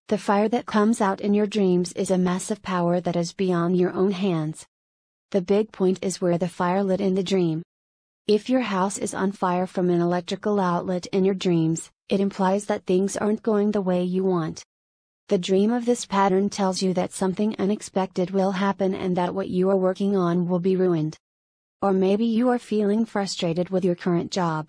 The fire that comes out in your dreams is a massive power that is beyond your own hands. The big point is where the fire lit in the dream. If your house is on fire from an electrical outlet in your dreams, it implies that things aren't going the way you want. The dream of this pattern tells you that something unexpected will happen and that what you are working on will be ruined. Or maybe you are feeling frustrated with your current job.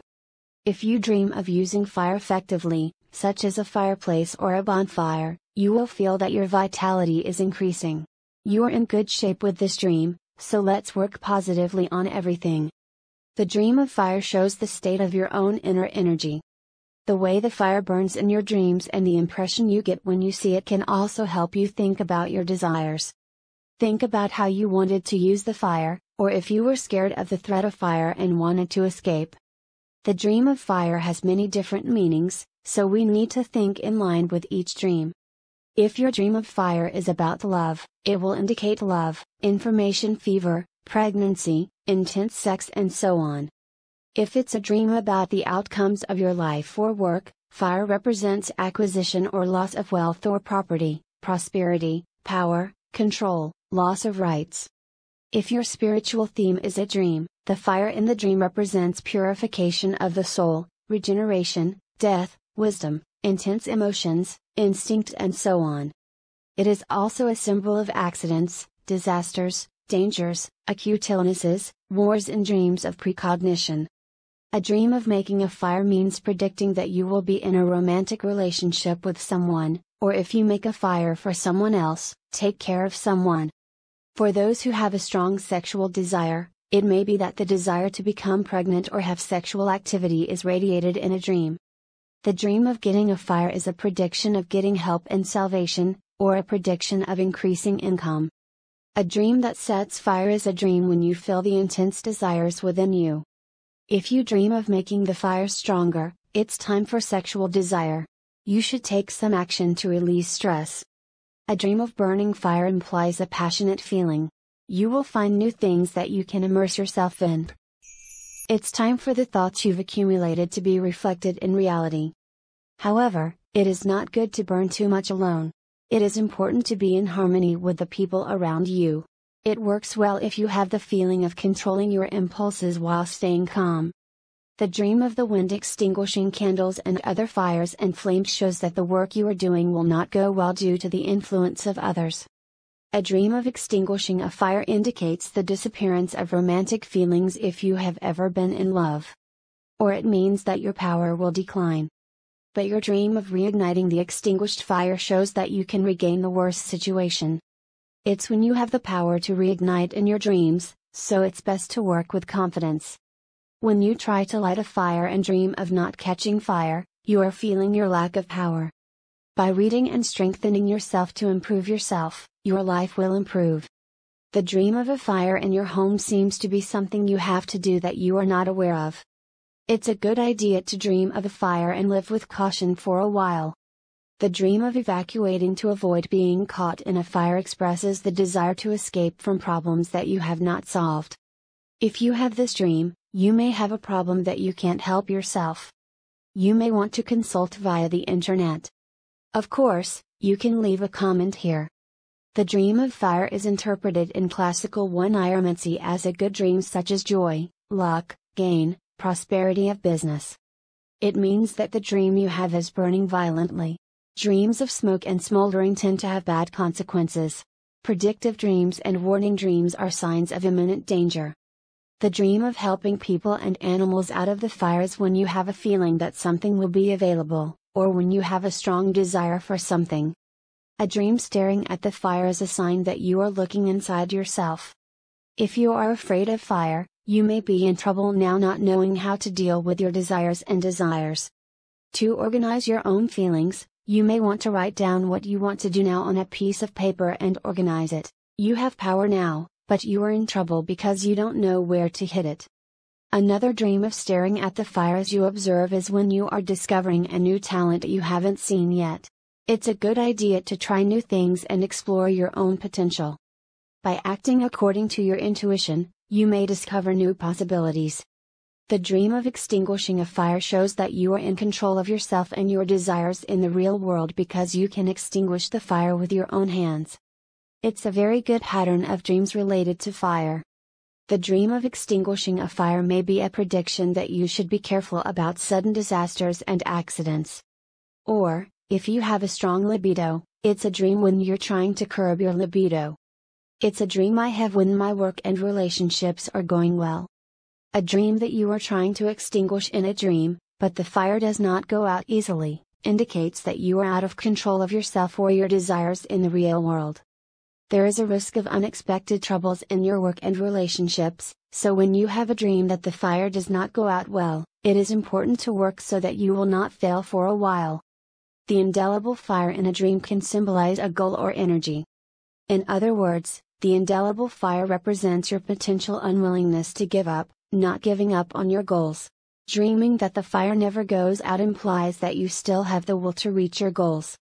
If you dream of using fire effectively, such as a fireplace or a bonfire, you will feel that your vitality is increasing. You are in good shape with this dream, so let's work positively on everything. The dream of fire shows the state of your own inner energy. The way the fire burns in your dreams and the impression you get when you see it can also help you think about your desires. Think about how you wanted to use the fire, or if you were scared of the threat of fire and wanted to escape. The dream of fire has many different meanings, so we need to think in line with each dream. If your dream of fire is about love, it will indicate love, information fever, pregnancy, intense sex and so on. If it's a dream about the outcomes of your life or work, fire represents acquisition or loss of wealth or property, prosperity, power, control, loss of rights. If your spiritual theme is a dream, the fire in the dream represents purification of the soul, regeneration, death, wisdom, intense emotions, instinct and so on. It is also a symbol of accidents, disasters, dangers, acute illnesses, wars and dreams of precognition. A dream of making a fire means predicting that you will be in a romantic relationship with someone, or if you make a fire for someone else, take care of someone. For those who have a strong sexual desire, it may be that the desire to become pregnant or have sexual activity is radiated in a dream. The dream of getting a fire is a prediction of getting help and salvation, or a prediction of increasing income. A dream that sets fire is a dream when you feel the intense desires within you. If you dream of making the fire stronger, it's time for sexual desire. You should take some action to release stress. A dream of burning fire implies a passionate feeling. You will find new things that you can immerse yourself in. It's time for the thoughts you've accumulated to be reflected in reality. However, it is not good to burn too much alone. It is important to be in harmony with the people around you. It works well if you have the feeling of controlling your impulses while staying calm. The dream of the wind extinguishing candles and other fires and flames shows that the work you are doing will not go well due to the influence of others. A dream of extinguishing a fire indicates the disappearance of romantic feelings if you have ever been in love. Or it means that your power will decline. But your dream of reigniting the extinguished fire shows that you can regain the worst situation. It's when you have the power to reignite in your dreams, so it's best to work with confidence. When you try to light a fire and dream of not catching fire, you are feeling your lack of power. By reading and strengthening yourself to improve yourself, your life will improve. The dream of a fire in your home seems to be something you have to do that you are not aware of. It's a good idea to dream of a fire and live with caution for a while. The dream of evacuating to avoid being caught in a fire expresses the desire to escape from problems that you have not solved. If you have this dream, you may have a problem that you can't help yourself. You may want to consult via the internet. Of course, you can leave a comment here. The dream of fire is interpreted in classical oneiromancy as a good dream such as joy, luck, gain, prosperity of business. It means that the dream you have is burning violently. Dreams of smoke and smoldering tend to have bad consequences. Predictive dreams and warning dreams are signs of imminent danger. The dream of helping people and animals out of the fire is when you have a feeling that something will be available, or when you have a strong desire for something. A dream staring at the fire is a sign that you are looking inside yourself. If you are afraid of fire, you may be in trouble now not knowing how to deal with your desires. To organize your own feelings, you may want to write down what you want to do now on a piece of paper and organize it. You have power now, but you are in trouble because you don't know where to hit it. Another dream of staring at the fire as you observe is when you are discovering a new talent you haven't seen yet. It's a good idea to try new things and explore your own potential. By acting according to your intuition, you may discover new possibilities. The dream of extinguishing a fire shows that you are in control of yourself and your desires in the real world because you can extinguish the fire with your own hands. It's a very good pattern of dreams related to fire. The dream of extinguishing a fire may be a prediction that you should be careful about sudden disasters and accidents. Or, if you have a strong libido, it's a dream when you're trying to curb your libido. It's a dream I have when my work and relationships are going well. A dream that you are trying to extinguish in a dream, but the fire does not go out easily, indicates that you are out of control of yourself or your desires in the real world. There is a risk of unexpected troubles in your work and relationships, so when you have a dream that the fire does not go out well, it is important to work so that you will not fail for a while. The indelible fire in a dream can symbolize a goal or energy. In other words, the indelible fire represents your potential unwillingness to give up, not giving up on your goals. Dreaming that the fire never goes out implies that you still have the will to reach your goals.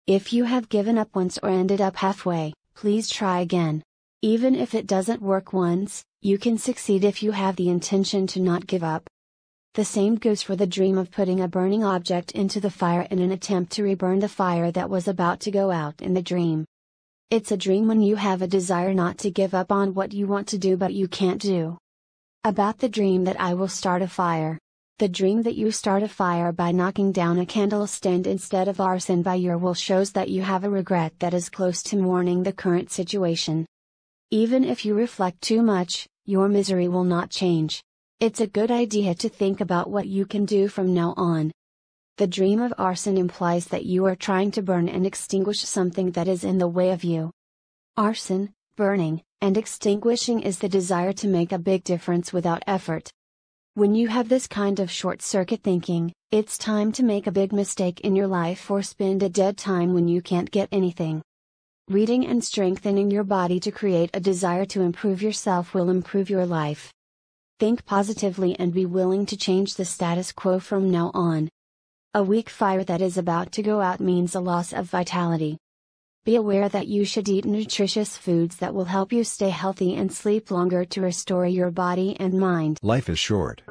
If you have given up once or ended up halfway, please try again. Even if it doesn't work once, you can succeed if you have the intention to not give up. The same goes for the dream of putting a burning object into the fire in an attempt to reburn the fire that was about to go out in the dream. It's a dream when you have a desire not to give up on what you want to do but you can't do. About the dream that I will start a fire. The dream that you start a fire by knocking down a candle stand instead of arson by your will shows that you have a regret that is close to mourning the current situation. Even if you reflect too much, your misery will not change. It's a good idea to think about what you can do from now on. The dream of arson implies that you are trying to burn and extinguish something that is in the way of you. Arson, burning, and extinguishing is the desire to make a big difference without effort. When you have this kind of short-circuit thinking, it's time to make a big mistake in your life or spend a dead time when you can't get anything. Reading and strengthening your body to create a desire to improve yourself will improve your life. Think positively and be willing to change the status quo from now on. A weak fire that is about to go out means a loss of vitality. Be aware that you should eat nutritious foods that will help you stay healthy and sleep longer to restore your body and mind. Life is short.